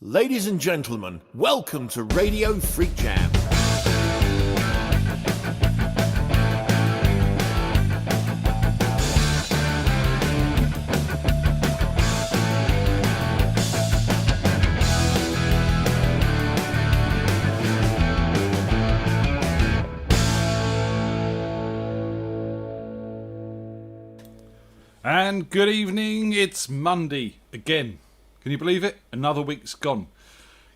Ladies and gentlemen, welcome to Radio FreakJam. And good evening, it's Monday again. Can you believe it? Another week's gone.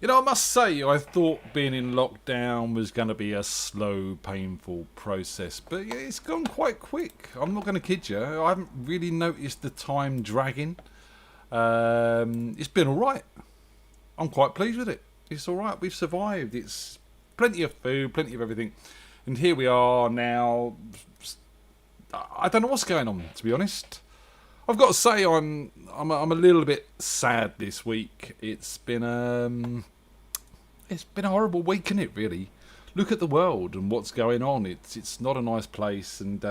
You know, I must say, I thought being in lockdown was going to be a slow, painful process, but yeah, it's gone quite quick. I'm not going to kid you. I haven't really noticed the time dragging. It's been alright. I'm quite pleased with it. It's alright, we've survived. It's plenty of food, plenty of everything. And here we are now. I don't know what's going on, to be honest. I've got to say I'm a little bit sad this week. It's been a horrible week, isn't it? Really, look at the world and what's going on. It's not a nice place, and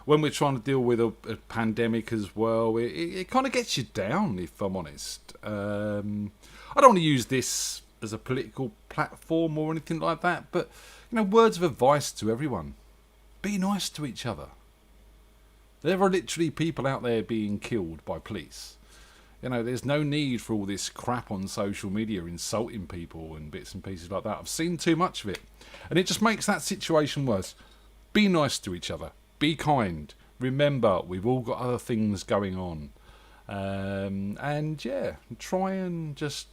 when we're trying to deal with a pandemic as well, it kind of gets you down. If I'm honest, I don't want to use this as a political platform or anything like that, but you know, words of advice to everyone: be nice to each other. There are literally people out there being killed by police. You know, there's no need for all this crap on social media, insulting people and bits and pieces like that. I've seen too much of it. And it just makes that situation worse. Be nice to each other. Be kind. Remember, we've all got other things going on. And yeah, try and just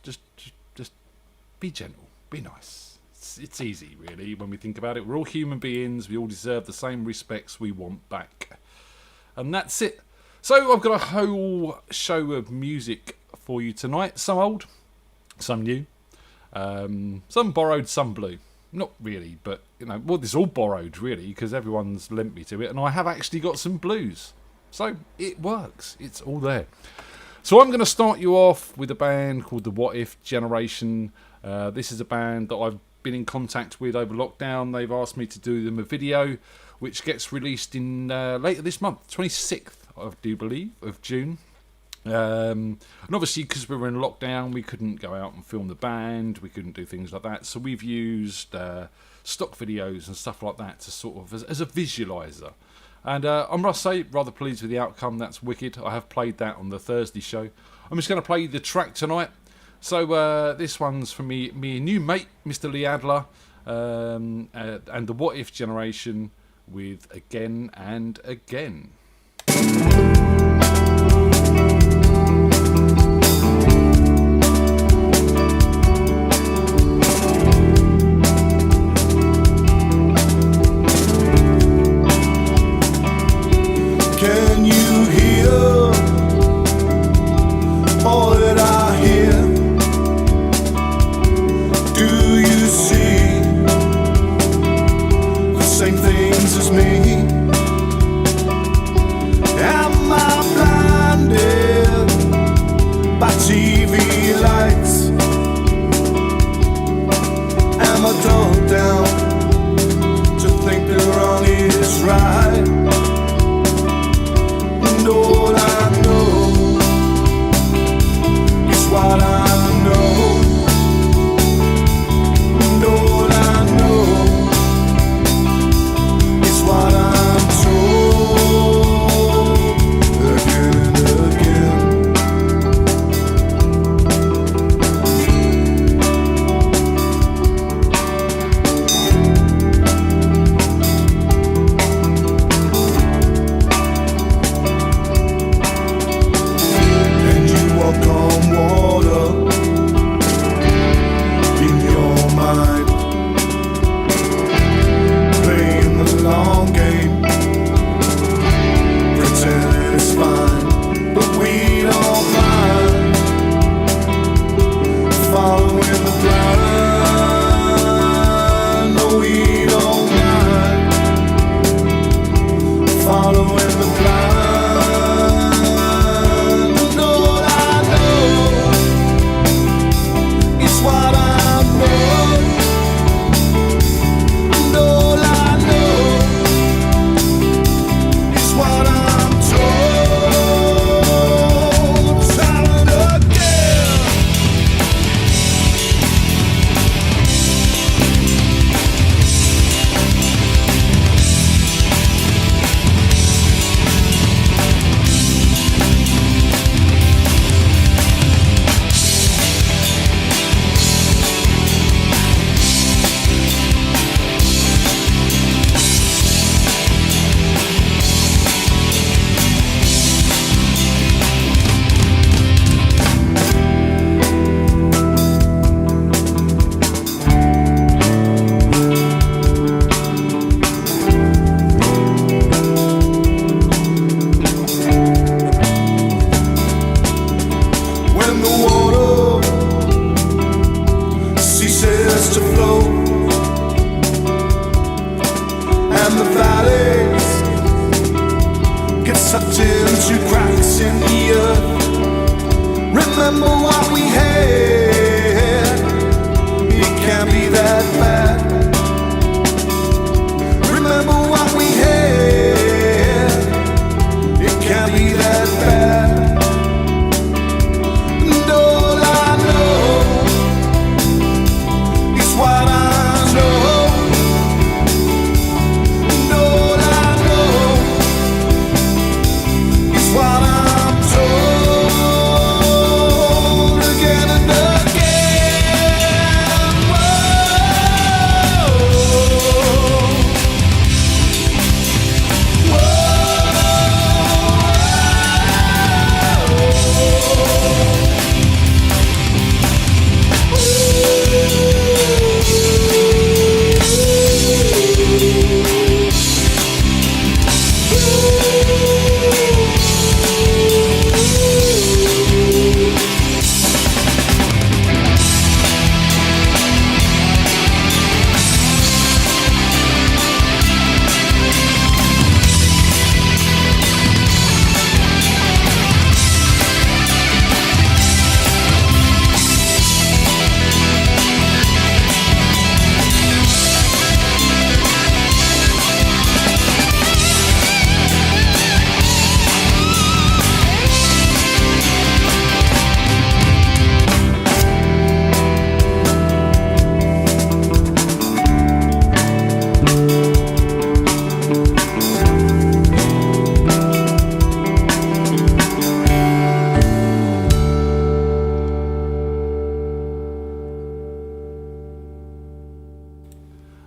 be gentle. Be nice. It's easy, really, when we think about it. We're all human beings. We all deserve the same respects we want back. And that's it. So I've got a whole show of music for you tonight. Some old, some new, some borrowed, some blue. Not really, but you know, well, this is all borrowed really because everyone's lent me to it, and I have actually got some blues. So it works. It's all there. So I'm going to start you off with a band called the What If Generation. This is a band that I've been in contact with over lockdown. They've asked me to do them a video, which gets released in later this month, 26th, I do believe, of June. And obviously, because we were in lockdown, we couldn't go out and film the band. We couldn't do things like that. So we've used stock videos and stuff like that to sort of as a visualiser. And I must say, rather pleased with the outcome. That's wicked. I have played that on the Thursday show. I'm just going to play the track tonight. So this one's from me new mate, Mr. Lee Adler, and the What If Generation with Again and Again. Can you hear all that I hear? Do you see the same things as me?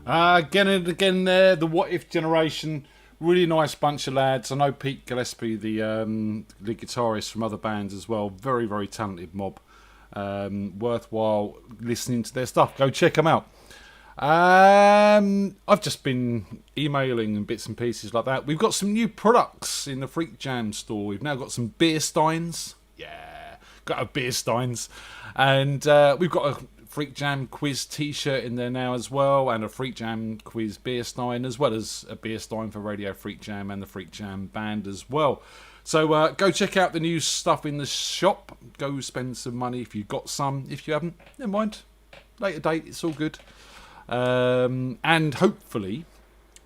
Again and again there, the What If generation. Really nice bunch of lads. I know Pete Gillespie, the guitarist from other bands as well. Very, very talented mob. Worthwhile listening to their stuff. Go check them out. I've just been emailing and bits and pieces like that. We've got some new products in the FreakJam store. We've now got some beer steins. Yeah, got a beer steins. And we've got a FreakJam quiz t-shirt in there now as well, and a FreakJam quiz beer stein, as well as a beer stein for Radio FreakJam and the FreakJam band as well. So go check out the new stuff in the shop. Go spend some money if you've got some. If you haven't, never mind. Later date, it's all good. And hopefully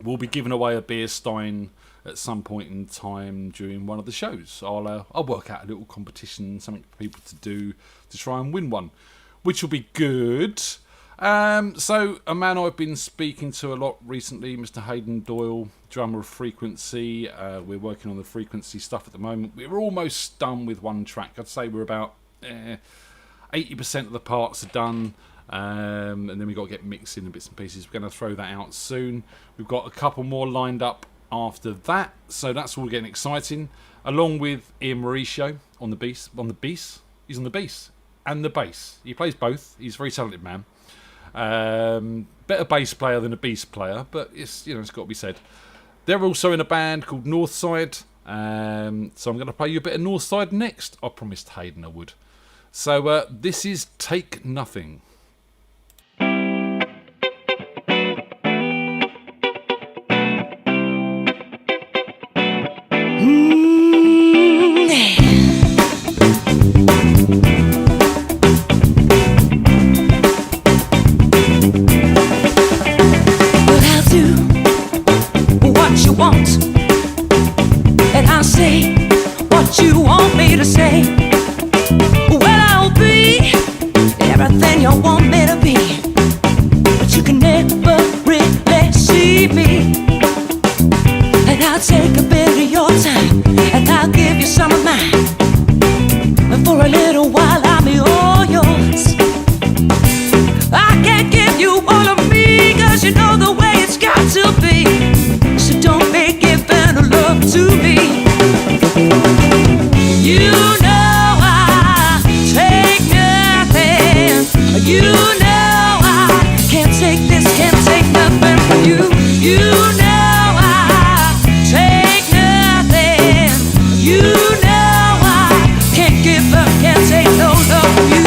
we'll be giving away a beer stein at some point in time during one of the shows. I'll work out a little competition, something for people to do to try and win one, which will be good. So a man I've been speaking to a lot recently, Mr. Hayden Doyle, drummer of Frequency. We're working on the Frequency stuff at the moment. We're almost done with one track. I'd say we're about 80% of the parts are done. And then we've got to get mixing and bits and pieces. We're going to throw that out soon. We've got a couple more lined up after that. So that's all getting exciting. Along with Ian Mauricio on the bass. He's on the bass and the bass. He plays both. He's a very talented man. Better bass player than a bass player, but it's got to be said. They're also in a band called Northside. So I'm going to play you a bit of Northside next. I promised Hayden I would. So this is Take Nothing. You want me to say, well, I'll be everything you want me to be, but you can never really see me. And I'll take a bit of your time, and I'll give you some of mine, and for a little while I'll be all yours. I can't give you all of me, 'cause you know the way it's got to be. So don't be giving love to me. You know I take nothing. You know I can't take this, can't take nothing from you. You know I take nothing. You know I can't give up, can't take no love from you.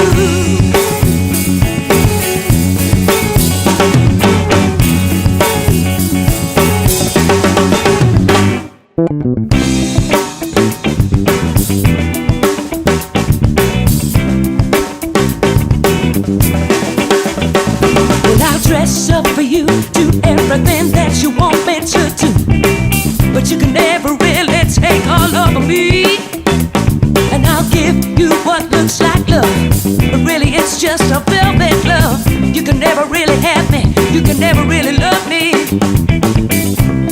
Dress up for you, do everything that you want me to do, but you can never really take all of me. And I'll give you what looks like love, but really it's just a velvet glove. You can never really have me, you can never really love me.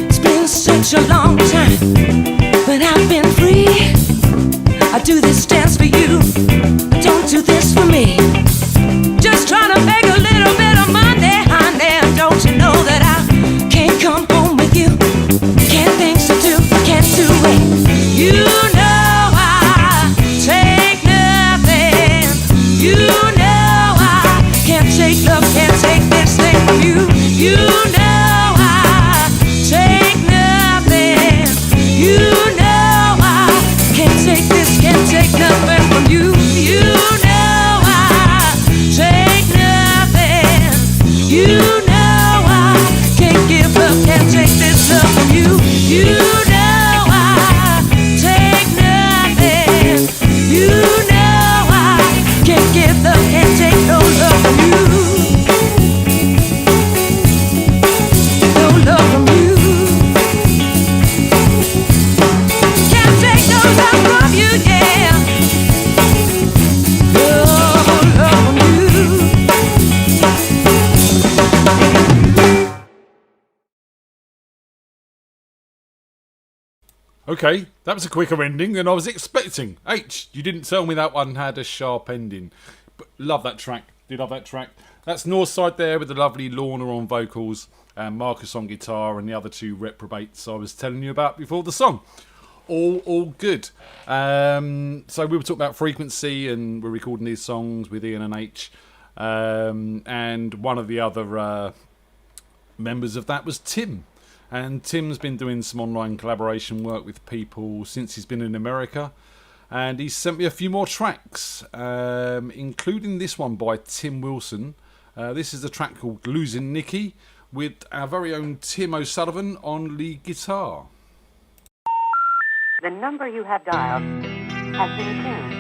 It's been such a long time, but I've been free. I do this dance for you, I don't do this for me. Just trying to make a little bit of money. Don't you know that I can't come home with you? Can't things to do, can't do it. You know I take nothing. You know I can't take love, can't take this thing from you. You know I take nothing. You know I can't take this, can't take nothing from you. You know I take nothing. You know can't take this love from you. You know I take nothing. You know I can't give love, can't take no love from you. No love from you. Can't take no love from you, yeah. No love from you. Okay, that was a quicker ending than I was expecting. H, you didn't tell me that one had a sharp ending. But love that track. Did love that track. That's Northside there with the lovely Lorna on vocals and Marcus on guitar and the other two reprobates I was telling you about before the song. All good. So we were talking about frequency, and we're recording these songs with Ian and H. And one of the other members of that was Tim. And Tim's been doing some online collaboration work with people since he's been in America. And he sent me a few more tracks, including this one by Tim Wilson. This is a track called Losing Nikki with our very own Tim O'Sullivan on lead guitar. The number you have dialed has been tuned.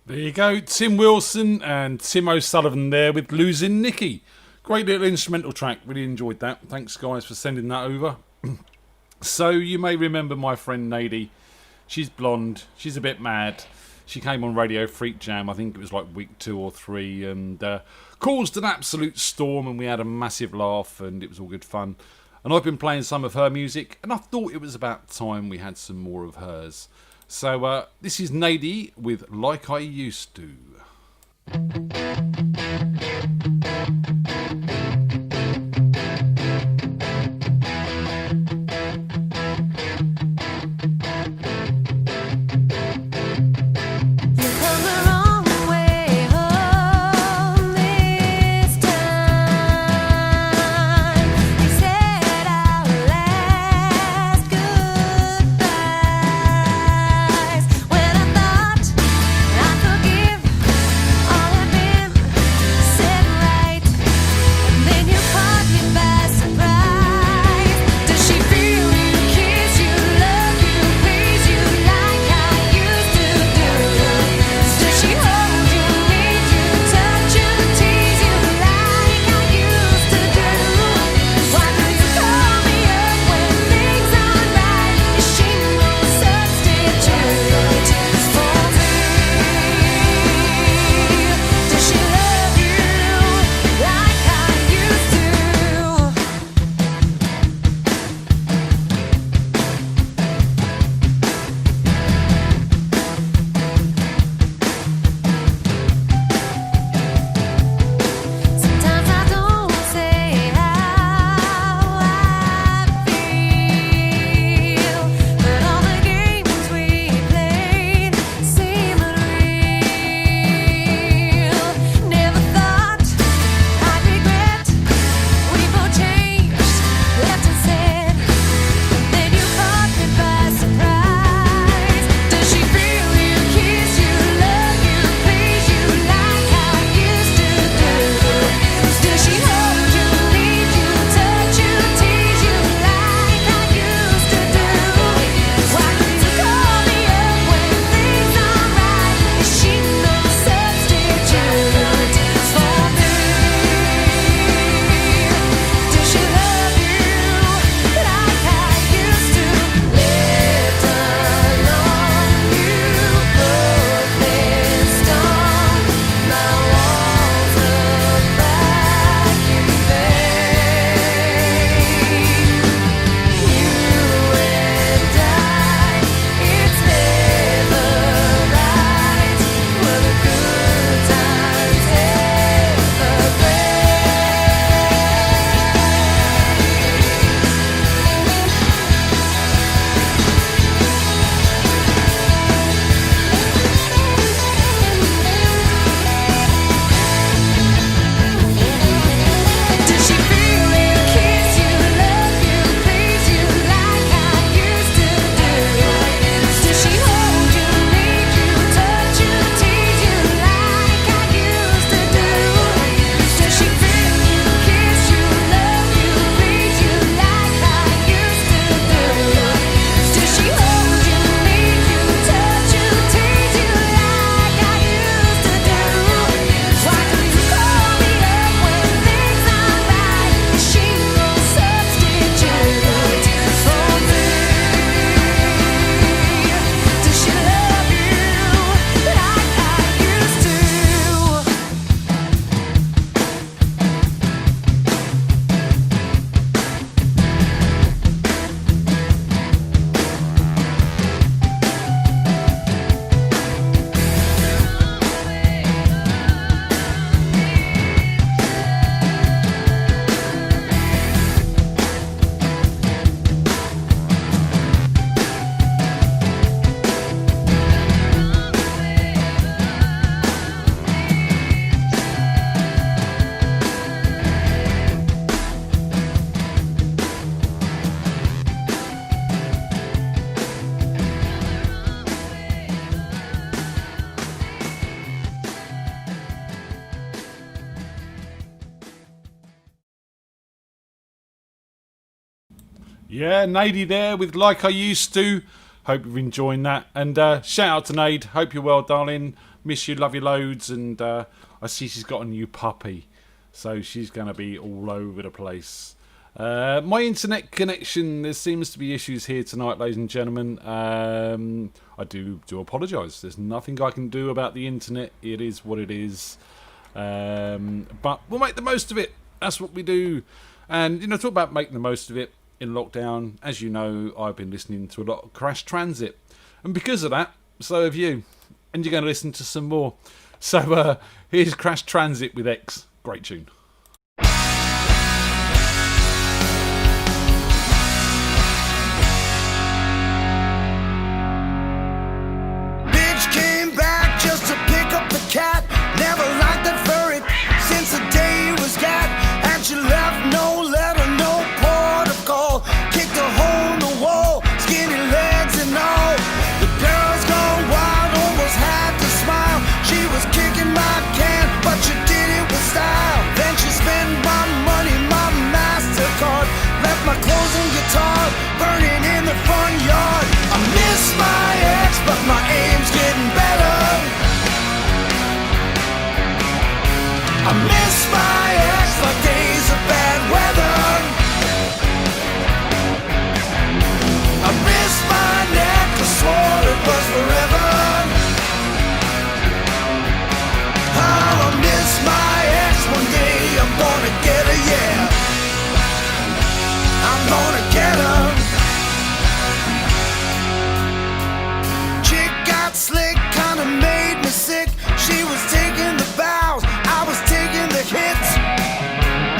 There you go, Tim Wilson and Tim O'Sullivan there with Losing Nikki. Great little instrumental track, really enjoyed that. Thanks guys for sending that over. So you may remember my friend Nadie. She's blonde, she's a bit mad. She came on Radio FreakJam, I think it was like week 2 or 3, and caused an absolute storm, and we had a massive laugh, and it was all good fun. And I've been playing some of her music, and I thought it was about time we had some more of hers. So this is Nadie with Like I Used To. Yeah, Nadie there with Like I Used To. Hope you're enjoying that. And shout out to Nade. Hope you're well, darling. miss you, love you loads, and I see she's got a new puppy, so she's going to be all over the place. My internet connection, there seems to be issues here tonight, ladies and gentlemen. I do apologise. There's nothing I can do about the internet. It is what it is. But we'll make the most of it. That's what we do. And, talk about making the most of it in lockdown. As you know, I've been listening to a lot of Crash Transit. And because of that, so have you. And you're going to listen to some more. So here's Crash Transit with X. Great tune. Just to pick up the cat. Never liked that furry since the day it was cat. And she left no letter, no port of call. Kicked a hole in the wall, skinny legs and all. The girl's gone wild, almost had to smile. She was kicking my can, but she did it with style. Then she spent my money, my MasterCard. Left my clothes and guitar burning in the front yard. I miss my ex, but my aim's getting better. I miss my ex like days of bad weather. I miss my neck, I swore it was forever. Oh, I miss my ex, one day I'm gonna get her, yeah. I'm gonna get her. Chick got slick, kinda made me sick. She was taking the vows, I was taking the hits.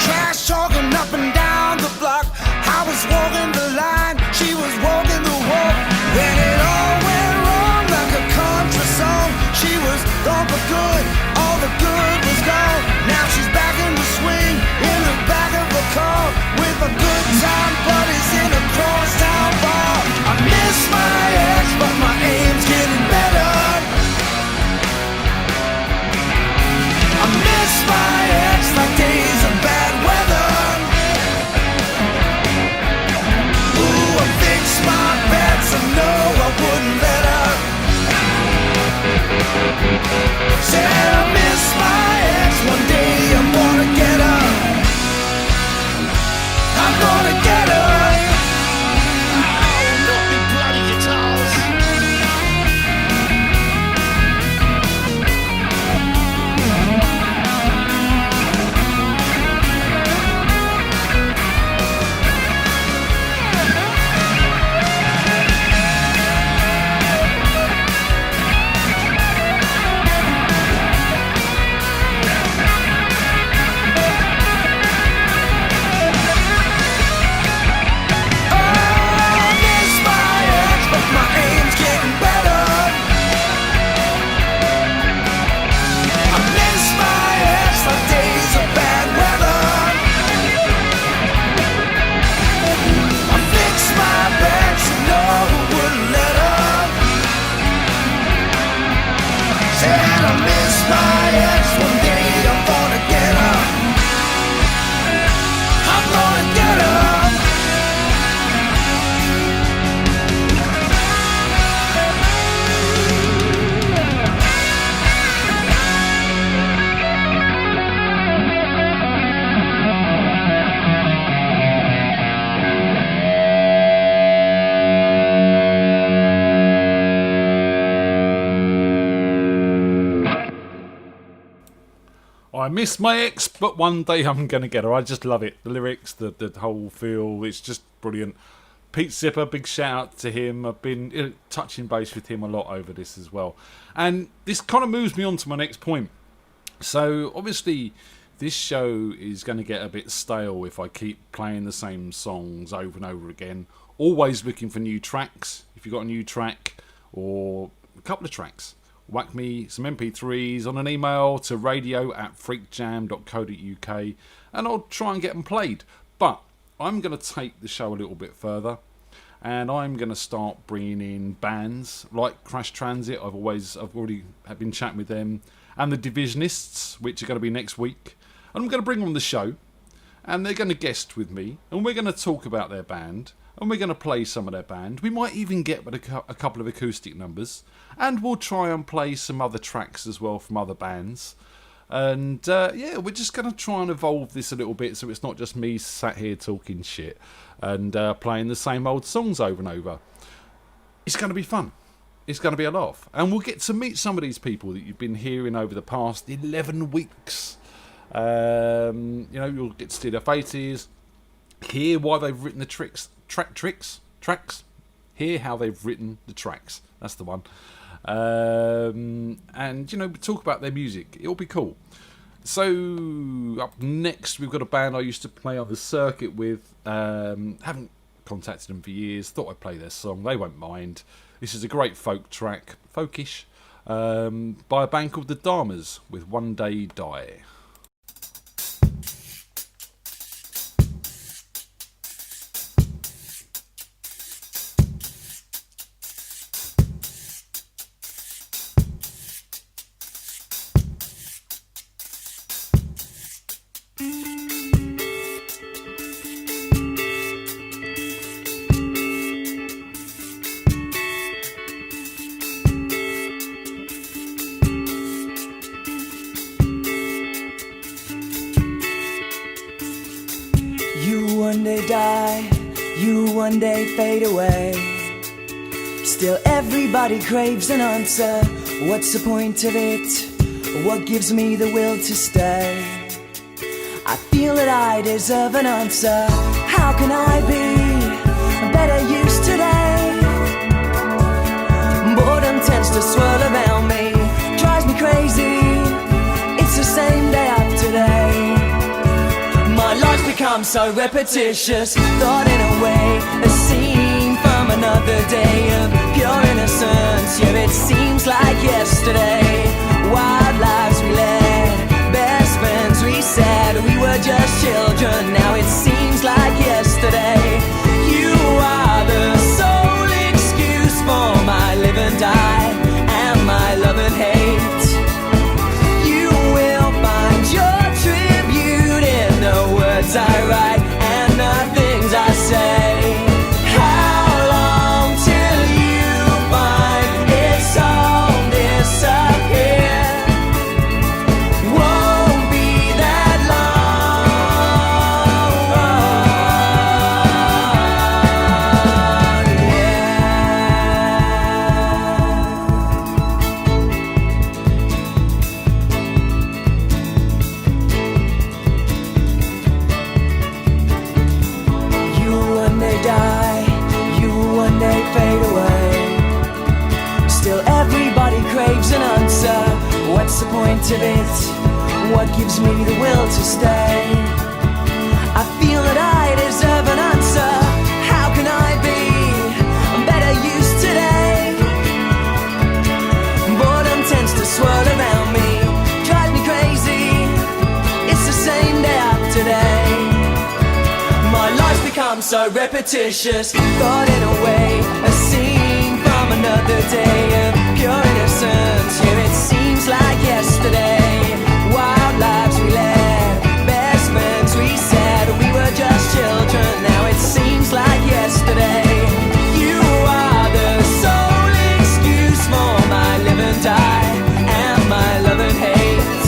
Trash talking up and down the block. I was walking the line, she was walking the walk. Then it all went wrong like a country song. She was gone for good, all the good was gone. Now she's back in the swing, in the back of a car, with my good time buddies in a crosstown bar. I miss my ex, but my aim's getting better. I miss my ex like days of bad weather. Ooh, I fixed my bets, I know I wouldn't let her. Said I miss my ex, one day I'm gonna get her. I'm gonna get her. Oh, not me bloody guitars. I miss my ex, but one day I'm going to get her. I just love it. The lyrics, the whole feel, it's just brilliant. Pete Zipper, big shout out to him. I've been touching base with him a lot over this as well. And this kind of moves me on to my next point. So, obviously, this show is going to get a bit stale if I keep playing the same songs over and over again. Always looking for new tracks. If you've got a new track or a couple of tracks, whack me some MP3s on an email to radio@freakjam.co.uk and I'll try and get them played. But I'm going to take the show a little bit further and I'm going to start bringing in bands like Crash Transit. I've already been chatting with them, and the Divisionists, which are going to be next week. And I'm going to bring them on the show and they're going to guest with me and we're going to talk about their band and we're going to play some of their band. We might even get a couple of acoustic numbers, and we'll try and play some other tracks as well from other bands. And yeah, we're just going to try and evolve this a little bit so it's not just me sat here talking shit and playing the same old songs over and over. It's going to be fun. It's going to be a laugh. And we'll get to meet some of these people that you've been hearing over the past 11 weeks. You know, you'll get to see their faces, hear why they've written the tracks, hear how they've written the tracks. That's the one. And, you know, talk about their music. It'll be cool. So, up next, we've got a band I used to play on the circuit with. Haven't contacted them for years. Thought I'd play their song. They won't mind. This is a great folk track, folkish, by a band called The Dharmas with One Day Die. One day fade away. Still everybody craves an answer. What's the point of it? What gives me the will to stay? I feel that I deserve an answer. How can I be better used today? Boredom tends to swirl around me, drives me crazy. It's the same day after day. My life's become so repetitious, thought in a way, a scene from another day of pure innocence. Yeah, it seems like yesterday. Wild lives we led, best friends we said we were just children. Now it seems like yesterday. You are the sole excuse for my live and die and my love and hate. You will find your tribute in the words I write and the things I say. How long till you find it's all disappeared? Won't be that what's the point of it? What gives me the will to stay? I feel that I deserve an answer. How can I be better used today? Boredom tends to swirl around me, drives me crazy. It's the same day after day. My life's become so repetitious, thought in a way, a scene from another day of pure innocence. Yeah, it seems like yesterday. Wild lives we led, best friends we said we were just children. Now it seems like yesterday. You are the sole excuse for my live and die and my love and hate.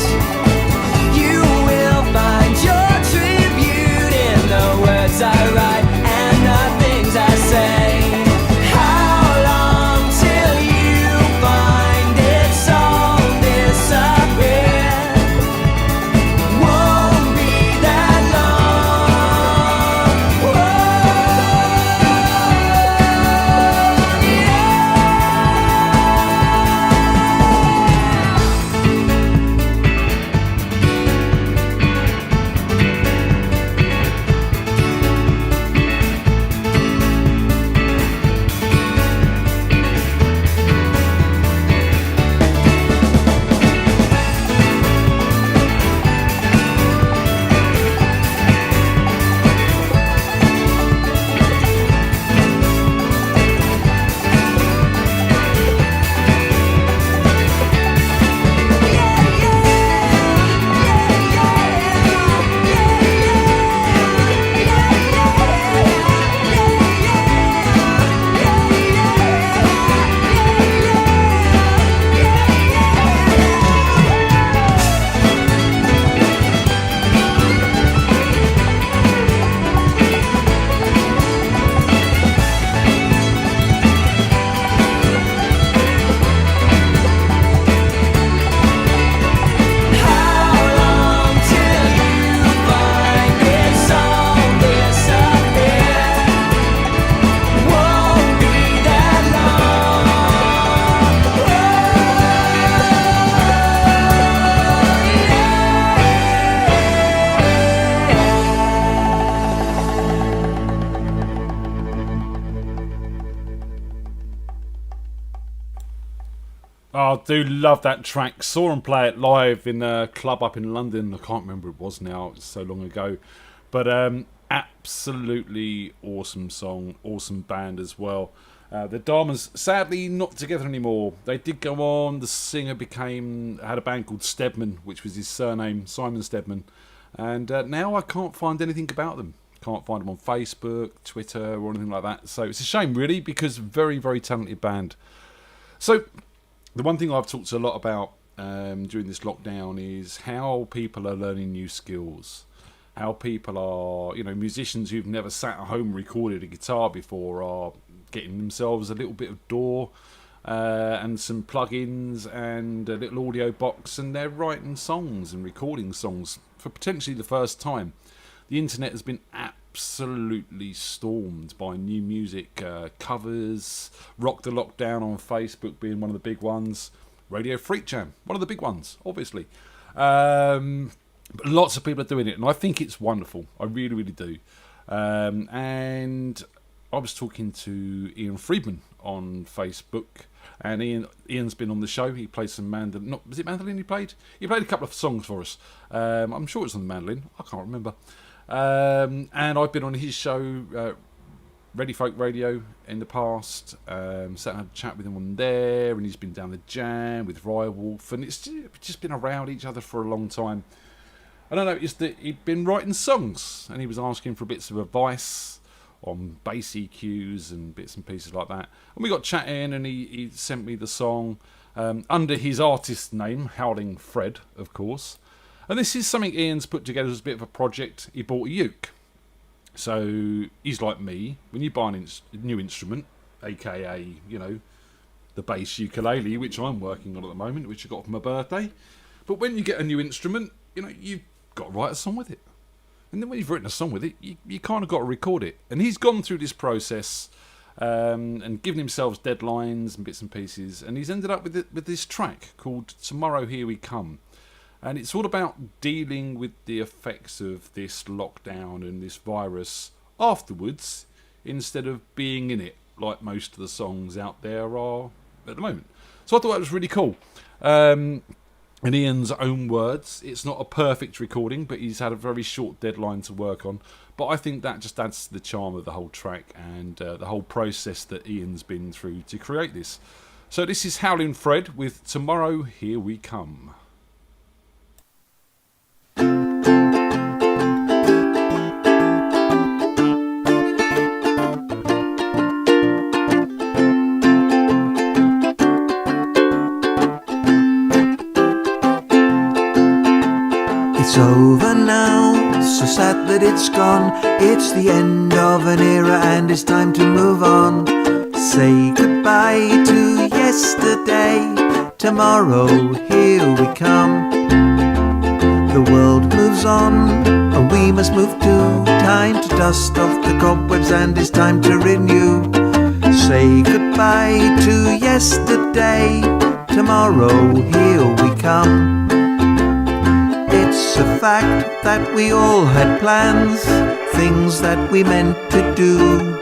You will find your tribute in the words I write and the things I say. Oh, I do love that track. Saw him play it live in a club up in London. I can't remember it was now. It's so long ago. But absolutely awesome song. Awesome band as well. The Dharmas, sadly, not together anymore. They did go on. The singer had a band called Stedman, which was his surname, Simon Stedman. And now I can't find anything about them. Can't find them on Facebook, Twitter, or anything like that. So it's a shame, really, because very, very talented band. So the one thing I've talked a lot about during this lockdown is how people are learning new skills. How people are, musicians who've never sat at home and recorded a guitar before are getting themselves a little bit of DAW and some plugins and a little audio box, and they're writing songs and recording songs for potentially the first time. The internet has been absolutely stormed by new music, covers, Rock the Lockdown on Facebook being one of the big ones, Radio FreakJam, one of the big ones, obviously. But lots of people are doing it, and I think it's wonderful. I really, really do. And I was talking to Ian Friedman on Facebook, and Ian's been on the show. He played some mandolin. Was it mandolin he played? He played a couple of songs for us. I'm sure it's on the mandolin. I can't remember. And I've been on his show, Ready Folk Radio, in the past. Sat and had a chat with him on there, and he's been down the Jam with Rye Wolf, and it's just been around each other for a long time. And I noticed that he'd been writing songs, and he was asking for bits of advice on bass EQs and bits and pieces like that. And we got chatting, and he sent me the song under his artist name, Howling Fred, of course. And this is something Ian's put together as a bit of a project. He bought a uke. So he's like me. When you buy a new instrument, aka, the bass ukulele, which I'm working on at the moment, which I got for my birthday. But when you get a new instrument, you've got to write a song with it. And then when you've written a song with it, you kind of got to record it. And he's gone through this process and given himself deadlines and bits and pieces. And he's ended up with this track called Tomorrow Here We Come. And it's all about dealing with the effects of this lockdown and this virus afterwards, instead of being in it, like most of the songs out there are at the moment. So I thought that was really cool. In Ian's own words, it's not a perfect recording, but he's had a very short deadline to work on. But I think that just adds to the charm of the whole track and the whole process that Ian's been through to create this. So this is Howling Fred with Tomorrow Here We Come. It's over now, so sad that it's gone. It's the end of an era and it's time to move on. Say goodbye to yesterday. Tomorrow here we come. The world moves on and we must move too. Time to dust off the cobwebs and it's time to renew. Say goodbye to yesterday. Tomorrow here we come. It's a fact that we all had plans, things that we meant to do.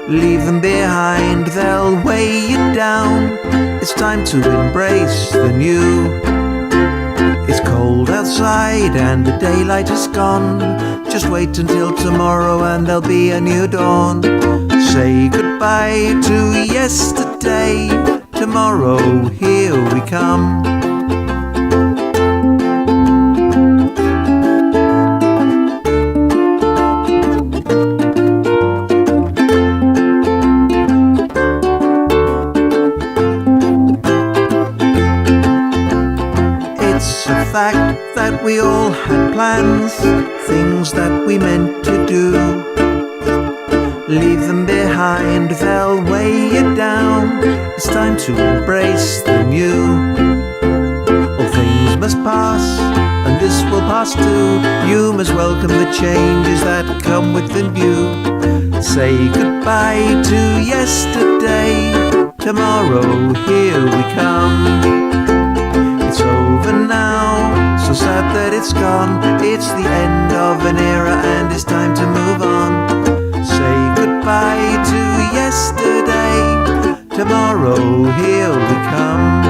Leave them behind, they'll weigh you down. It's time to embrace the new. It's cold outside and the daylight is gone. Just wait until tomorrow and there'll be a new dawn. Say goodbye to yesterday. Tomorrow here we come. Fact that we all had plans, things that we meant to do. Leave them behind, they'll weigh you down. It's time to embrace the new. All things must pass, and this will pass too. You must welcome the changes that come with the new. Say goodbye to yesterday. Tomorrow here we come. It's over now, so sad that it's gone. It's the end of an era and it's time to move on. Say goodbye to yesterday. Tomorrow, here we come.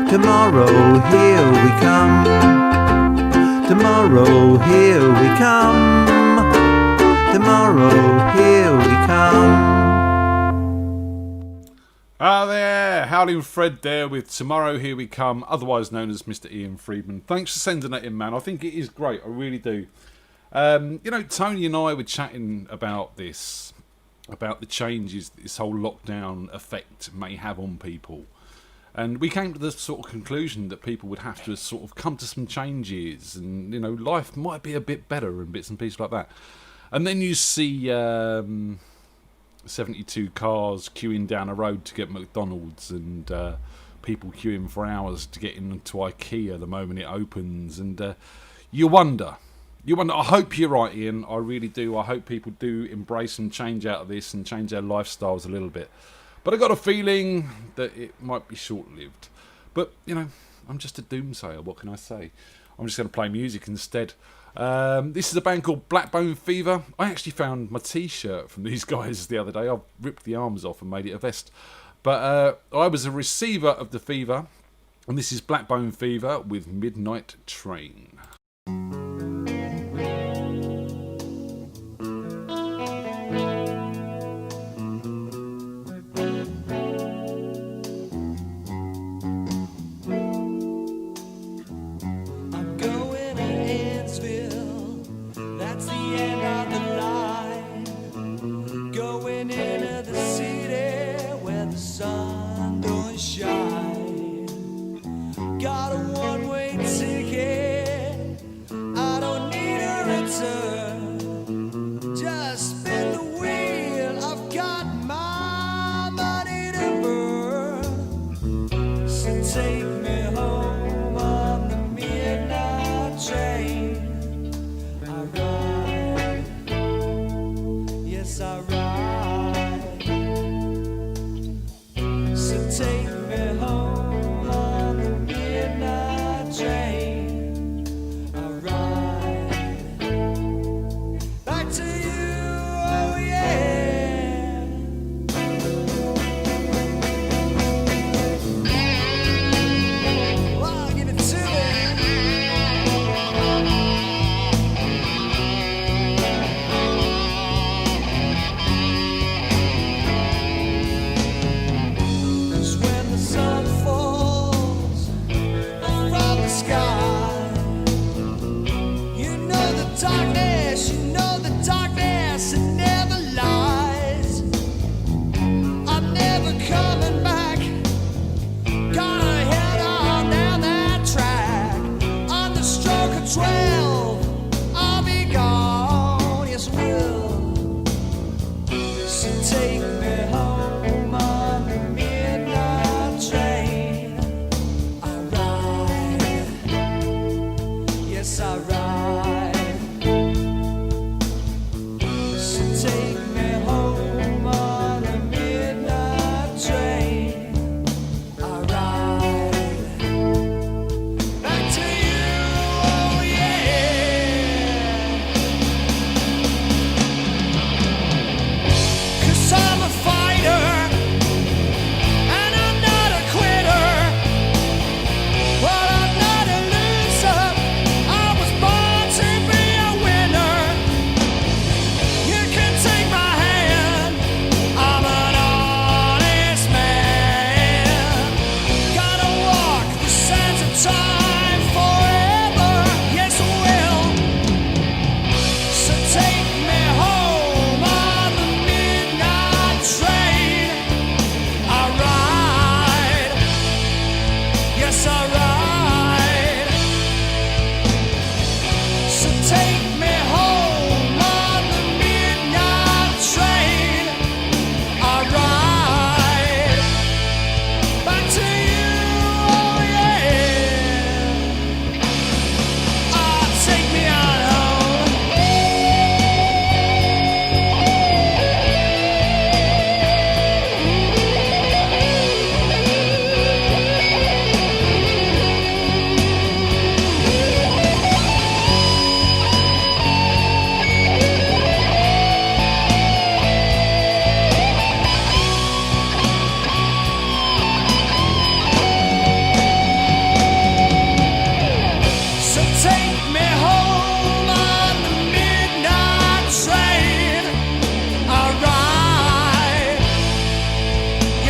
Tomorrow, here we come. Tomorrow, here we come. Tomorrow, here we come. Ah there, Howling Fred there with Tomorrow Here We Come, otherwise known as Mr. Ian Friedman. Thanks for sending that in, man. I think it is great, I really do. Tony and I were chatting about this, about the changes this whole lockdown effect may have on people. And we came to the sort of conclusion that people would have to sort of come to some changes and, life might be a bit better and bits and pieces like that. And then you see 72 cars queuing down a road to get McDonald's and people queuing for hours to get into IKEA the moment it opens. And you wonder, I hope you're right, Ian, I really do. I hope people do embrace and change out of this and change their lifestyles a little bit. But I got a feeling that it might be short-lived. But, I'm just a doomsayer, what can I say? I'm just going to play music instead. This is a band called Blackbone Fever. I actually found my t-shirt from these guys the other day. I ripped the arms off and made it a vest. But I was a receiver of the fever. And this is Blackbone Fever with Midnight Train. Got a one-way ticket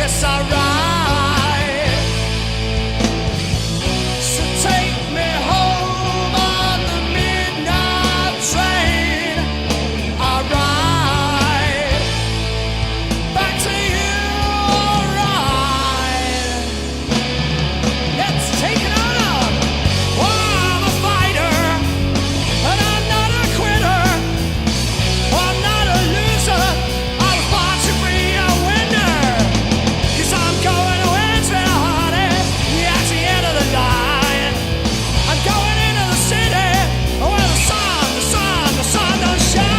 yes, alright. So take me home on the midnight train. Alright. Back to you, alright. Let's take it on. Oh, I'm a fighter, and I'm not a quitter. I'm not a loser. I was born to be a winner. 'Cause I'm going to answer, honey. Yeah, at the end of the line. I'm going into the city where the sun don't shine.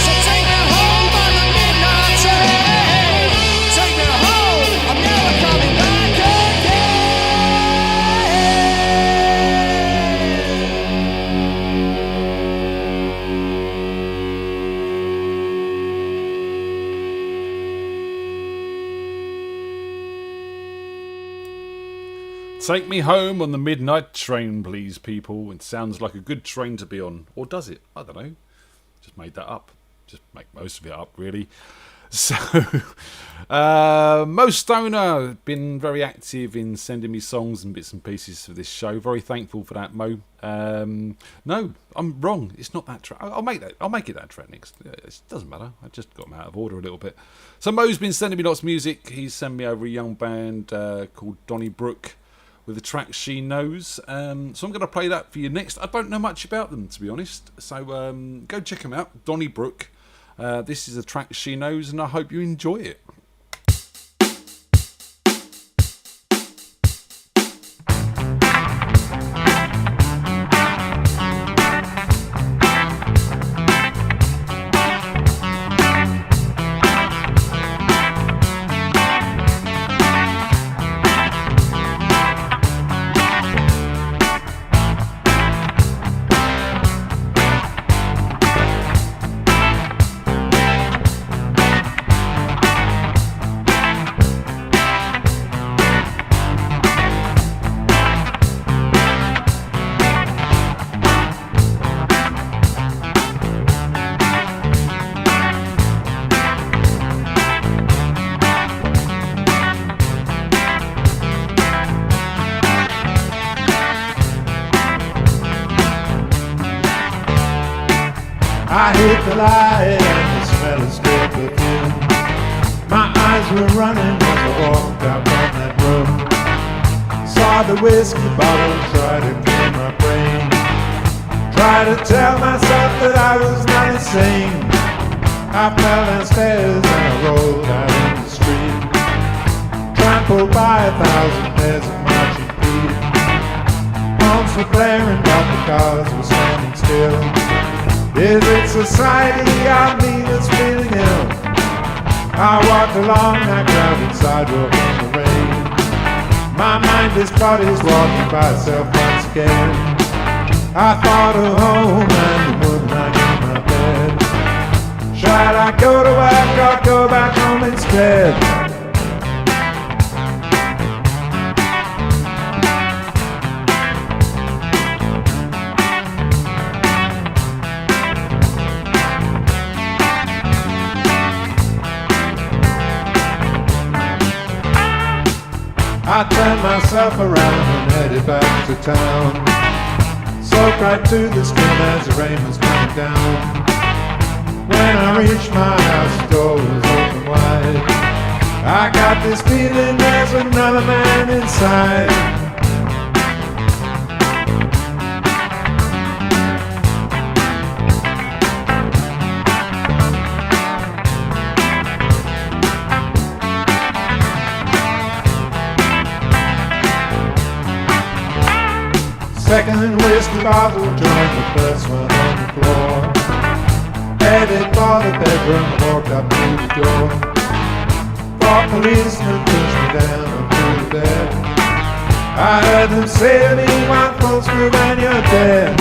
So take me home on the midnight train. Take me home, I'm never coming back again. Take me home on the midnight train, please, people. It sounds like a good train to be on. Or does it? I don't know. Just made that up. Just make most of it up, really. So, Mo Stoner, been very active in sending me songs and bits and pieces for this show. Very thankful for that, Mo. No, I'm wrong. It's not that track. I'll make it that track next. It doesn't matter. I just got them out of order a little bit. So Mo's been sending me lots of music. He's sent me over a young band called Donnybrook with the track She Knows. So I'm going to play that for you next. I don't know much about them, to be honest. So go check them out. Donnybrook. This is a track She Knows, and I hope you enjoy it. I hit the light and the smell of stale perfume. My eyes were running as I walked out from that room. Saw the whiskey bottle try to clear my brain. Try to tell myself that I was not insane. I fell downstairs and I rolled out in the street, trampled by 1,000 pairs of marching feet. Pumps were flaring, but the cars were standing still. Is it society of me that's feeling ill? I walked along that crowded sidewalk in the rain. My mindless body's walking by itself once again. I thought of home and the moonlight in my bed. Should I go to work or go back home instead? I turned myself around and headed back to town. Soaked right to the skin as the rain was coming down. When I reached my house, the door was open wide. I got this feeling there's another man inside. Second whiskey bottle joined the first one on the floor. Headed for the bedroom, walked up to the door. Four policemen pushed me down onto the bed. I heard them say to me, "White folks move and you're dead."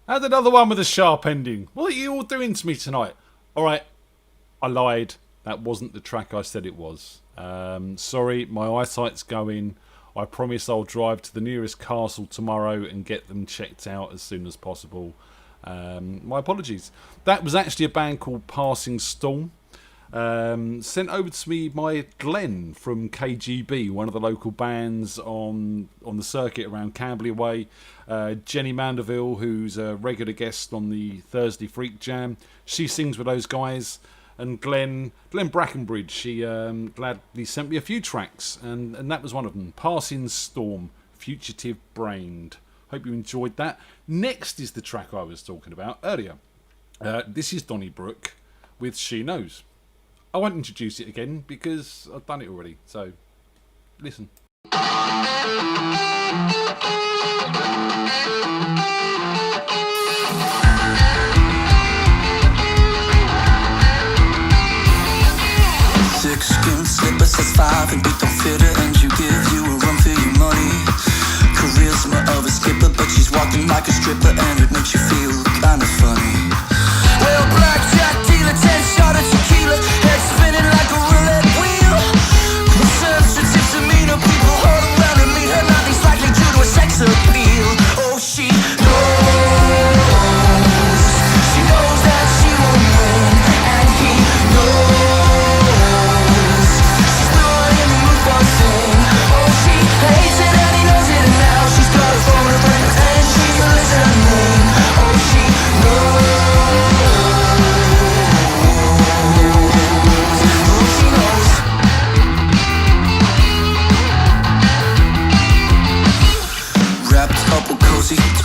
And another one with a sharp ending. What are you all doing to me tonight? Alright, I lied. That wasn't the track I said it was. Sorry, my eyesight's going. I promise I'll drive to the nearest castle tomorrow and get them checked out as soon as possible. My apologies. That was actually a band called Passing Storm. Sent over to me by Glenn from KGB, one of the local bands on the circuit around Camberley Way. Jenny Mandeville, who's a regular guest on the Thursday Freak Jam, she sings with those guys. And Glenn Brackenbridge, she gladly sent me a few tracks, and that was one of them. Passing Storm, Fugitive Brained. Hope you enjoyed that. Next is the track I was talking about earlier. This is Donnybrook with She Knows. I won't introduce it again because I've done it already, so listen. Thick skin slipper says 5 and beat don't fit her, and you give you a run for your money. Charisma of a skipper, but she's walking like a stripper, and it makes you feel kinda funny. Well, blackjack dealer, 10 shot of tequila, head spinning like a roulette wheel. Conservative demeanor, people huddle around and meet her, nothing's likely due to a sex appeal. Oh, she knows that she won't win, and he knows she's not in the mood for sin. Oh, she hates it and he knows it, and now she's got a phone to bring, and she's listening. Oh, she knows.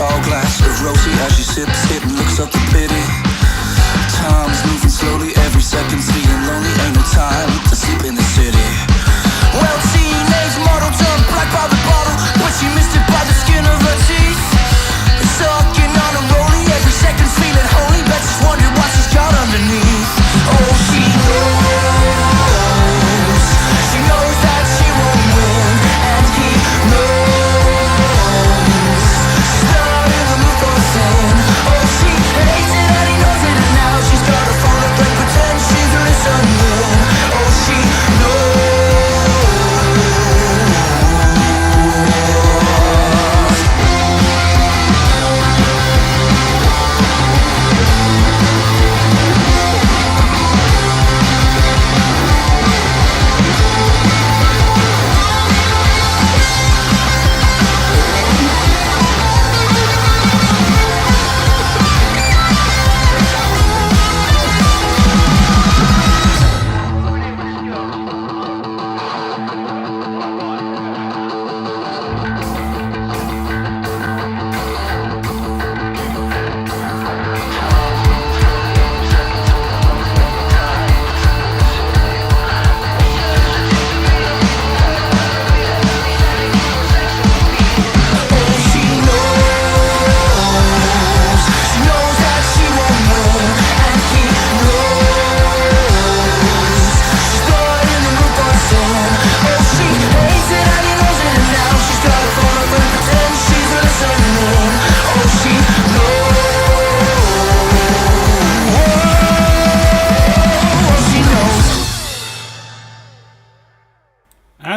Tall glass of rosy as she sips it and looks up the pity. Time's moving slowly, every second's feeling lonely. Ain't no time to sleep in the city. Well, teenage model turned black by the bottle, but she missed it by the skin of her teeth. Sucking on a rollie, every second's feeling holy, but she's wondering what she's got underneath. Oh, she knows. She knows that she won't win, and he knows.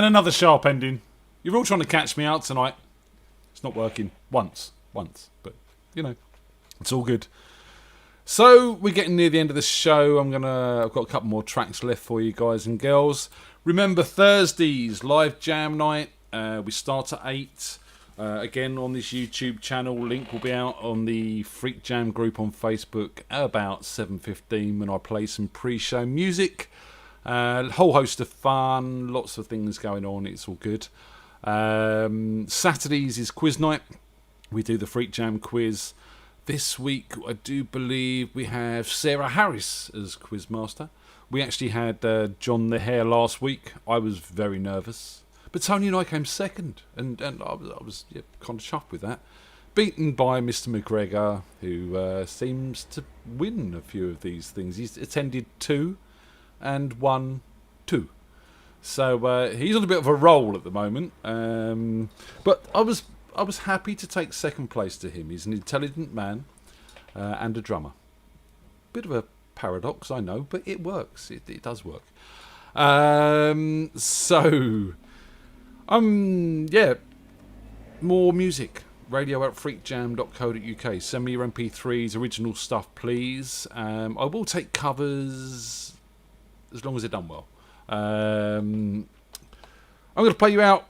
Another sharp ending. You're all trying to catch me out tonight. It's not working. Once, but you know, it's all good. So we're getting near the end of the show. I've got a couple more tracks left for you guys and girls. Remember Thursdays live jam night. We start at 8. Again on this YouTube channel. Link will be out on the Freak Jam group on Facebook at about 7:15 when I play some pre-show music. A whole host of fun, lots of things going on, it's all good. Saturdays is quiz night. We do the Freak Jam quiz. This week, I do believe we have Sarah Harris as quiz master. We actually had John the Hare last week. I was very nervous. But Tony and I came second, and I was kind of chuffed with that. Beaten by Mr. McGregor, who seems to win a few of these things. He's attended 2. And 1, 2. So he's on a bit of a roll at the moment. But I was happy to take second place to him. He's an intelligent man. and a drummer. Bit of a paradox, I know, but it works. It does work. More music. radio@freakjam.co.uk. Send me your MP3s, original stuff, please. I will take covers as long as they're done well. I'm going to play you out.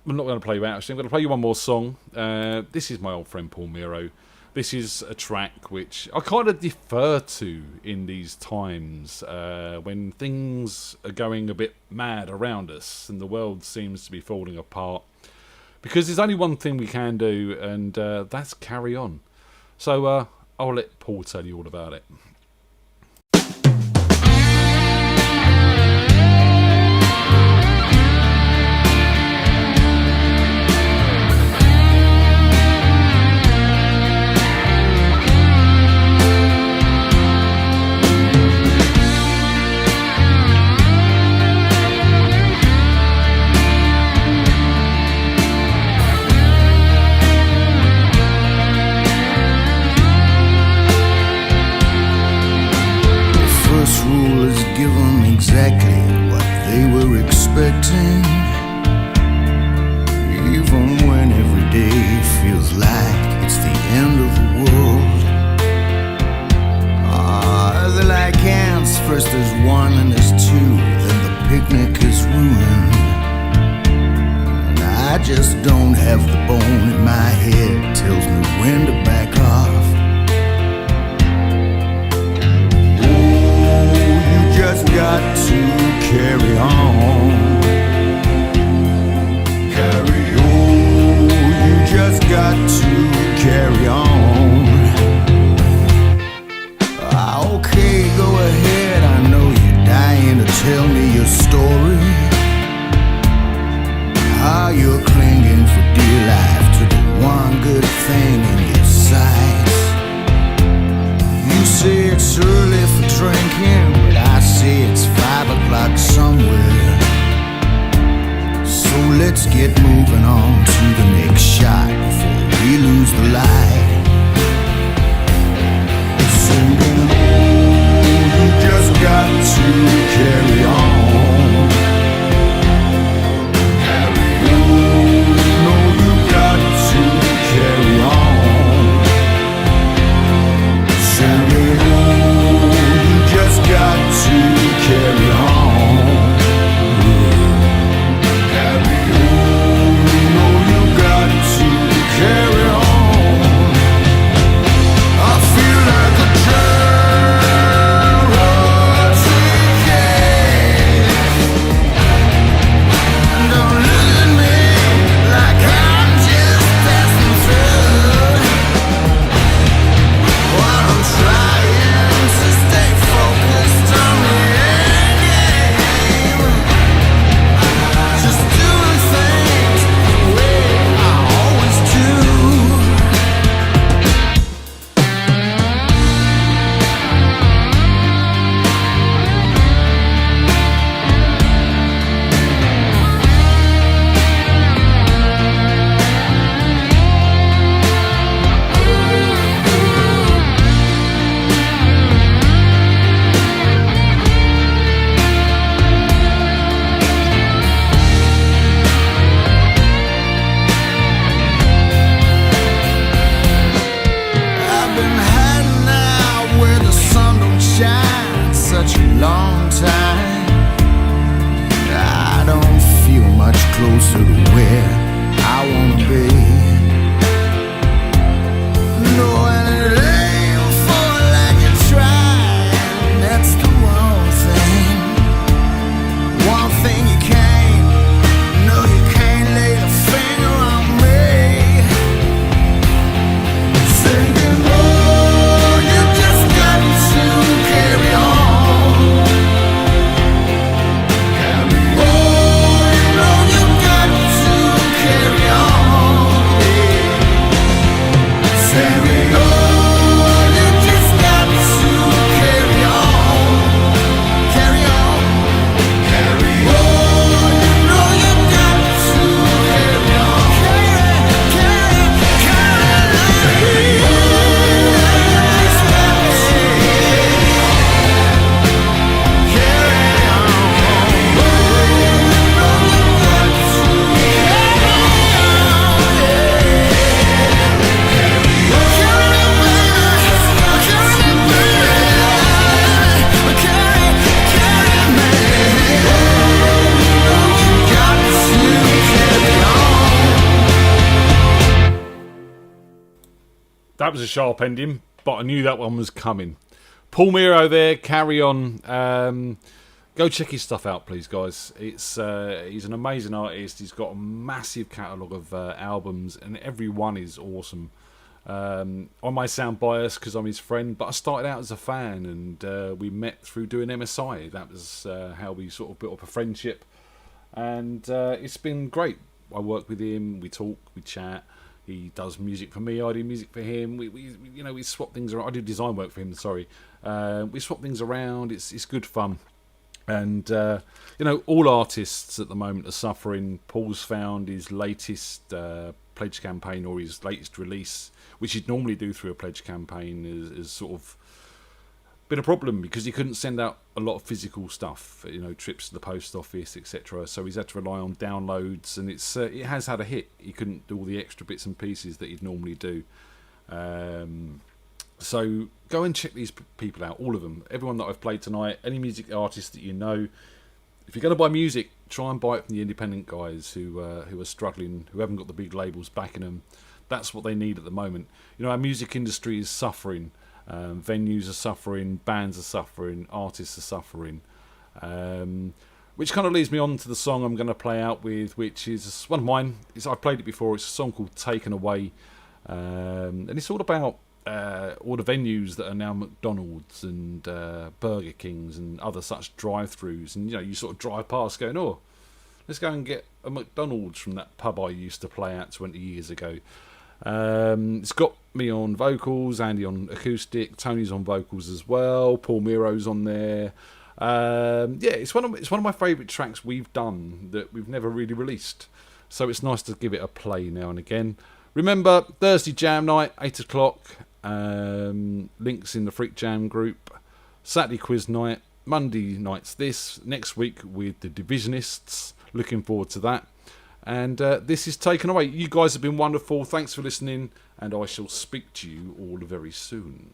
I'm not going to play you out, actually. I'm going to play you one more song. This is my old friend Paul Miro. This is a track which I kind of defer to in these times when things are going a bit mad around us and the world seems to be falling apart. Because there's only one thing we can do, and that's carry on. So I'll let Paul tell you all about it. Exactly what they were expecting, even when every day feels like it's the end of the world. They're like ants, first there's one and there's two, then the picnic is ruined. And I just don't have the bone in my head, tells me when to back off. Just got to carry on. Carry on. You just got to carry on. Okay, go ahead. I know you're dying to tell me your story. How you're clinging for dear life to the one good thing in your sight. You say it's early for drinking, but I say it's 5 o'clock somewhere. So let's get moving on to the next shot before we lose the light. Singing, oh, you just got to carry on. Carry on. No, you got to carry on. Singing, oh, you just got to carry on. Carry on. No, you got to carry on. I feel like a charity case. That was a sharp ending, but I knew that one was coming. Paul Miro there, Carry On. Go check his stuff out, please, guys. He's an amazing artist. He's got a massive catalogue of albums, and every one is awesome. I may sound biased because I'm his friend, but I started out as a fan, and we met through doing MSI. That was how we sort of built up a friendship, and it's been great. I work with him, we talk, we chat. He does music for me, I do music for him. We swap things around. I do design work for him. Sorry, we swap things around. It's good fun. And all artists at the moment are suffering. Paul's found his latest pledge campaign, or his latest release, which he'd normally do through a pledge campaign, is sort of been a problem because he couldn't send out a lot of physical stuff, trips to the post office, etc. So he's had to rely on downloads, and it has had a hit. He couldn't do all the extra bits and pieces that he'd normally do. So go and check these people out, all of them, everyone that I've played tonight, any music artists that you know. If you're going to buy music, try and buy it from the independent guys who are struggling, who haven't got the big labels backing them. That's what they need at the moment. Our music industry is suffering. Venues are suffering, bands are suffering, artists are suffering. Which kind of leads me on to the song I'm going to play out with, which is one of mine. I've played it before. It's a song called Taken Away. And it's all about all the venues that are now McDonald's and Burger Kings and other such drive-thrus, and you sort of drive past going, oh, let's go and get a McDonald's from that pub I used to play at 20 years ago. It's got me on vocals, Andy on acoustic, Tony's on vocals as well, Paul Miro's on there. It's one of my favourite tracks we've done that we've never really released, so it's nice to give it a play now and again. Remember, Thursday Jam night, 8 o'clock. Links in the FreakJam group. Saturday quiz night. Monday night's this. Next week with the Divisionists. Looking forward to that. And this is Taken Away. You guys have been wonderful. Thanks for listening. And I shall speak to you all very soon.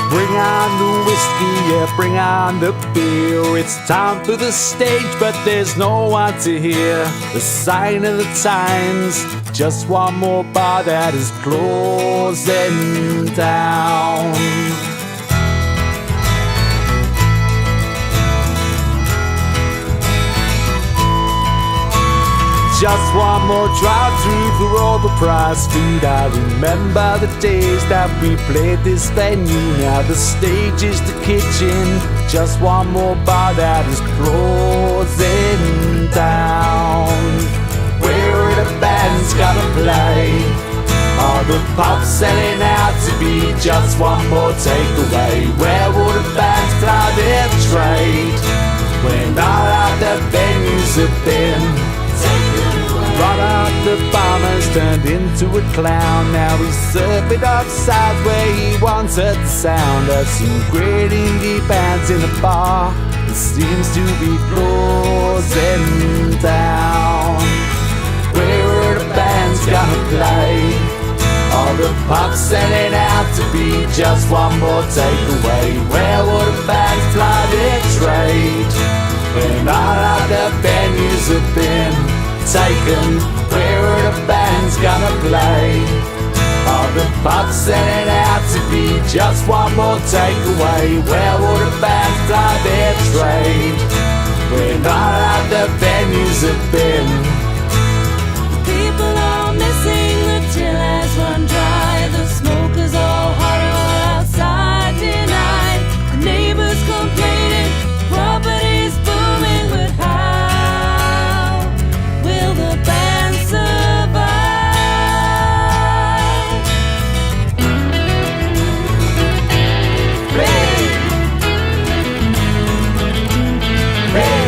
Bring on the whiskey, yeah, bring on the beer. It's time for the stage, but there's no one to hear. The sign of the times, just one more bar that is closing down. Just one more drive-through for overpriced food. I remember the days that we played this venue. Now the stage is the kitchen. Just one more bar that is closing down. Where are the bands gonna play? Are the pubs selling out to be just one more takeaway? Where will the bands fly their trade when all other venues have been? Brought up the farmers turned into a clown. Now he's surfing upside where he wanted the sound of some great indie bands in a bar that seems to be closing down. Where are the bands gonna play? All the pubs selling out to be just one more takeaway. Where will the bands fly their trade when all other venues have been taken? Where are the bands gonna play? All the pubs selling out to be just one more takeaway. Where will the bands fly their trade when all other venues have been? People are missing, the till has run dry. The smoke is all hotter outside tonight. The neighbors complaining, property's booming, but how will the band survive? Hey! Hey!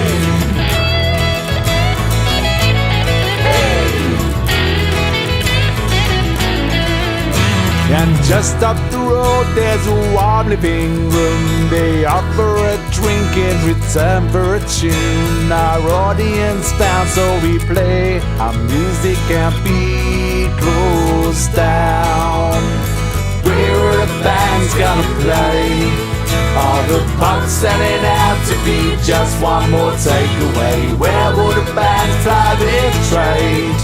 And just up the road there's a warm living room. They offer a drink in return for a tune. Our audience bound, so we play. Our music can't be closed down. Where are the bands gonna play? Are the punks selling out to be just one more takeaway? Where will the bands fly their trade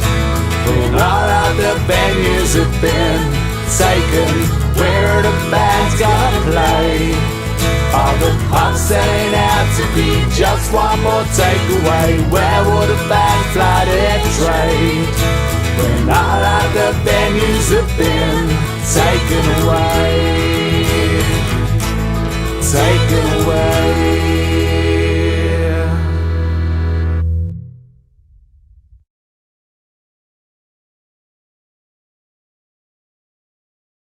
when all other venues have been taken? Where are the bands gonna play? Are the punks selling out to be just one more takeaway? Where will the bands fly their trade when all other venues have been taken away?